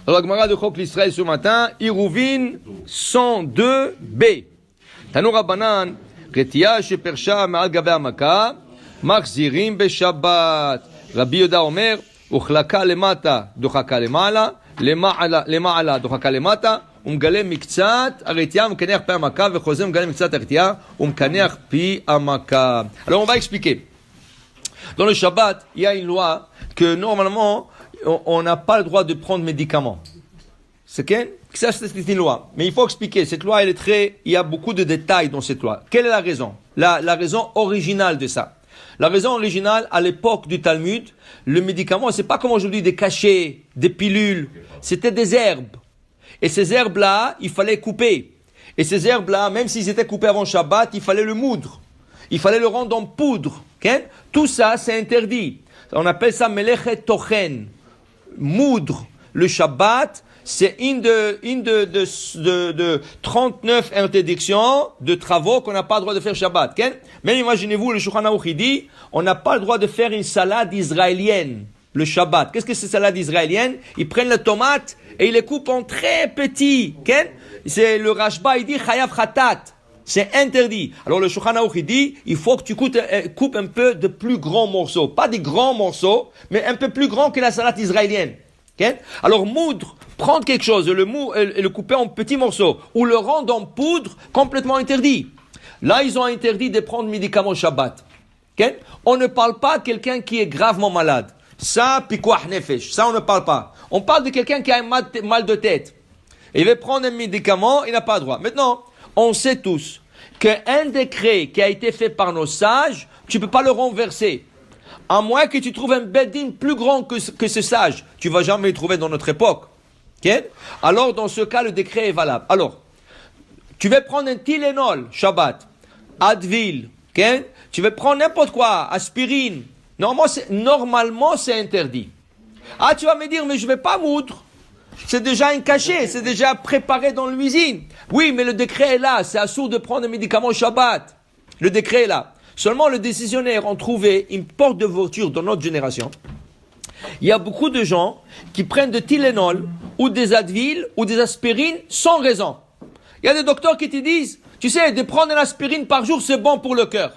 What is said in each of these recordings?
Alors, la Gemara de Chok l'Israël ce matin, Iruvin 102b. Tanu Rabbanan, Retiya shepersha ma'al gabe hamaka, machzirim beshabbat. Rabbi Yoda Omer, uchlaka lemata, dochaka lemala, למעלה דוחקה למטה, ומגלה מקצת הרתיעה, ומקנח פי המכה, וחוזר ומגלה מקצת הרתיעה, ומקנח פי המכה. Alors on va expliquer. Dans le Shabbat, il y a une loi que normalement, on n'a pas le droit de prendre médicaments. C'est ça, c'est une loi. Mais il faut expliquer. Cette loi, il y a beaucoup de détails dans cette loi. Quelle est la raison? La raison originale de ça. La raison originale, à l'époque du Talmud, le médicament, c'est pas comme aujourd'hui des cachets, des pilules. C'était des herbes. Et ces herbes-là, il fallait couper. Et ces herbes-là, même s'ils étaient coupés avant Shabbat, il fallait le moudre. Il fallait le rendre en poudre. Okay? Tout ça, c'est interdit. On appelle ça melechet tochen. Moudre le Shabbat, c'est une de 39 interdictions de travaux qu'on n'a pas le droit de faire Shabbat. Okay? Même imaginez-vous, le Shulchan Aruch dit, on n'a pas le droit de faire une salade israélienne le Shabbat. Qu'est-ce que c'est salade israélienne? Ils prennent les tomates et ils les coupent en très petits. Okay? C'est le Rashba, il dit chayav khatat. C'est interdit. Alors le Shulchan Aruch dit, il faut que tu coupes un peu de plus grands morceaux. Pas des grands morceaux, mais un peu plus grands que la salade israélienne. Okay? Alors moudre, prendre quelque chose, et le couper en petits morceaux, ou le rendre en poudre, complètement interdit. Là, ils ont interdit de prendre médicaments Shabbat. Okay? On ne parle pas de quelqu'un qui est gravement malade. Ça, pikuach nefesh. Ça, on ne parle pas. On parle de quelqu'un qui a un mal de tête. Il veut prendre un médicament, il n'a pas le droit. Maintenant, on sait tous qu'un décret qui a été fait par nos sages, tu ne peux pas le renverser. À moins que tu trouves un beddin plus grand que ce sage. Tu ne vas jamais le trouver dans notre époque. Okay? Alors, dans ce cas, le décret est valable. Alors, tu veux prendre un Tylenol, Shabbat, Advil, okay? Tu veux prendre n'importe quoi, aspirine. Normalement, c'est interdit. Ah, tu vas me dire, mais je ne vais pas moudre. C'est déjà un cachet, c'est déjà préparé dans l'usine. Oui, mais le décret est là. C'est assourd de prendre un médicament Shabbat. Le décret est là. Seulement, les décisionnaires ont trouvé une porte de voiture dans notre génération. Il y a beaucoup de gens qui prennent de Tylenol ou des Advil ou des aspirines sans raison. Il y a des docteurs qui te disent, tu sais, de prendre une aspirine par jour, c'est bon pour le cœur.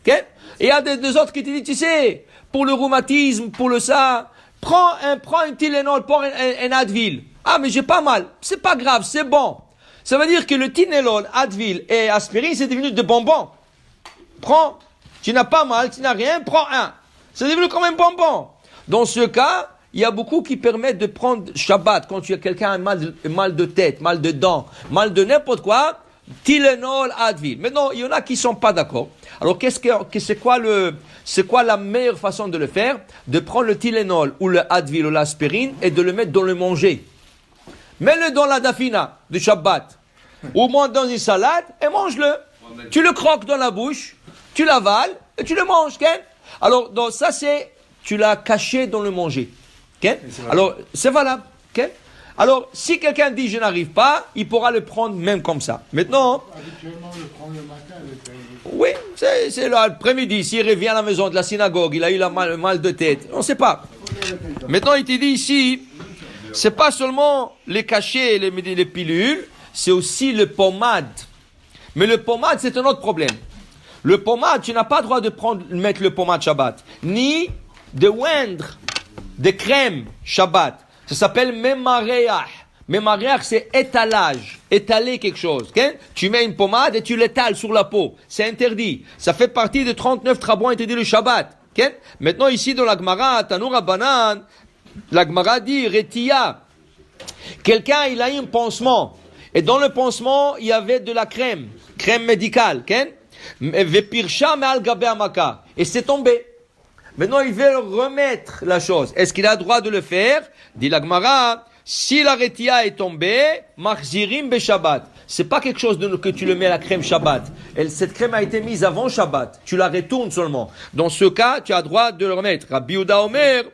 Okay? Et il y a des autres qui te disent, tu sais, pour le rhumatisme, pour le ça, prends un Tylenol, prends un Advil. Ah, mais j'ai pas mal. C'est pas grave, c'est bon. Ça veut dire que le Tylenol, Advil et aspirine, c'est devenu de bonbons. Prends. Tu n'as pas mal, tu n'as rien, prends un. C'est devenu comme un bonbon. Dans ce cas, il y a beaucoup qui permettent de prendre Shabbat quand tu as quelqu'un a mal de tête, mal de dents, mal de n'importe quoi, Tylenol, Advil. Maintenant, il y en a qui sont pas d'accord. Alors, c'est quoi la meilleure façon de le faire? De prendre le Tylenol ou le Advil ou l'aspirine et de le mettre dans le manger. Mets-le dans la dafina de Shabbat. Ou moins dans une salade et mange-le. Tu le croques dans la bouche, tu l'avales et tu le manges. Okay? Alors, donc, ça c'est, tu l'as caché dans le manger. Okay? Alors, c'est valable. Okay? Alors, si quelqu'un dit je n'arrive pas, il pourra le prendre même comme ça. Maintenant, habituellement, le prendre le matin. Oui, c'est l'après-midi. S'il revient à la maison de la synagogue, il a eu mal de tête. On ne sait pas. Maintenant, il te dit ici, c'est pas seulement les cachets, les pilules, c'est aussi le pommade. Mais le pommade, c'est un autre problème. Le pommade, tu n'as pas le droit de mettre le pommade Shabbat, ni de oindre des crèmes Shabbat. Ça s'appelle memareach. Memareach, c'est étalage, étaler quelque chose. Okay? Tu mets une pommade et tu l'étales sur la peau. C'est interdit. Ça fait partie de 39 travaux interdits le Shabbat. Okay? Maintenant, ici, dans la Gemara, Tanu Rabbanan, la Gemara dit, Retiya. Quelqu'un, il a eu un pansement. Et dans le pansement, il y avait de la crème médicale. Okay? Et c'est tombé. Maintenant, il veut remettre la chose. Est-ce qu'il a le droit de le faire? Dit la Gemara, si la retia est tombée, machzirim be Shabbat. C'est pas quelque chose que tu le mets à la crème Shabbat. Cette crème a été mise avant Shabbat. Tu la retournes seulement. Dans ce cas, tu as le droit de le remettre. Rabbi Yehuda Omer,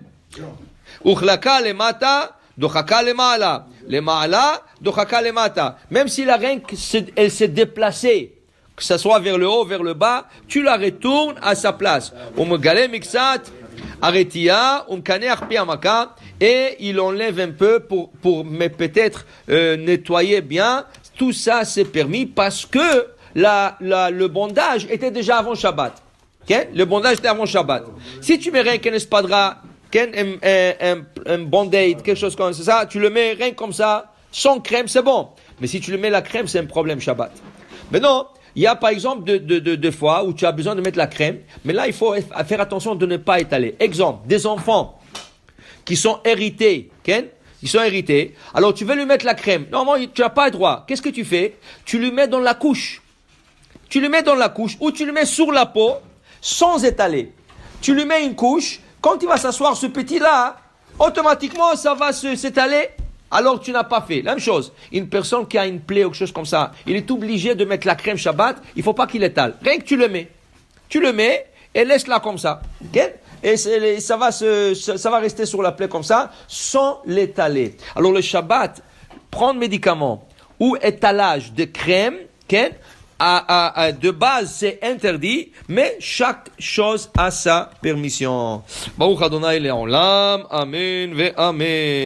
uchlaka lemata, dochaka lemala. Lemala, dochaka lemata. Même si la reine, elle s'est déplacée, que ce soit vers le haut, vers le bas, tu la retournes à sa place. Umegale miksat, aretia, umkaneach pi amaka. et il enlève un peu mais peut-être nettoyer bien. Tout ça, c'est permis parce que le bondage était déjà avant Shabbat. Okay? Le bondage était avant Shabbat. Si tu mets rien qu'un espadra, un band-aid, quelque chose comme ça, tu le mets rien comme ça, sans crème, c'est bon. Mais si tu le mets la crème, c'est un problème Shabbat. Mais non, il y a par exemple deux fois où tu as besoin de mettre la crème, mais là, il faut faire attention de ne pas étaler. Exemple, des enfants qui sont hérités, ils sont hérités. Alors, tu veux lui mettre la crème. Normalement, tu n'as pas le droit. Qu'est-ce que tu fais? Tu lui mets dans la couche. Tu le mets dans la couche ou tu le mets sur la peau sans étaler. Tu lui mets une couche. Quand il va s'asseoir, ce petit-là, automatiquement, ça va s'étaler. Alors, tu n'as pas fait. La même chose. Une personne qui a une plaie ou quelque chose comme ça, il est obligé de mettre la crème Shabbat. Il ne faut pas qu'il étale. Rien que tu le mets. Tu le mets et laisse-la comme ça. Okay? Et ça va rester sur la plaie comme ça, sans l'étaler. Alors le Shabbat, prendre médicaments ou étalage de crème, de base c'est interdit, mais chaque chose a sa permission. Baruch Adonai Le'olam, Amen ve Amen.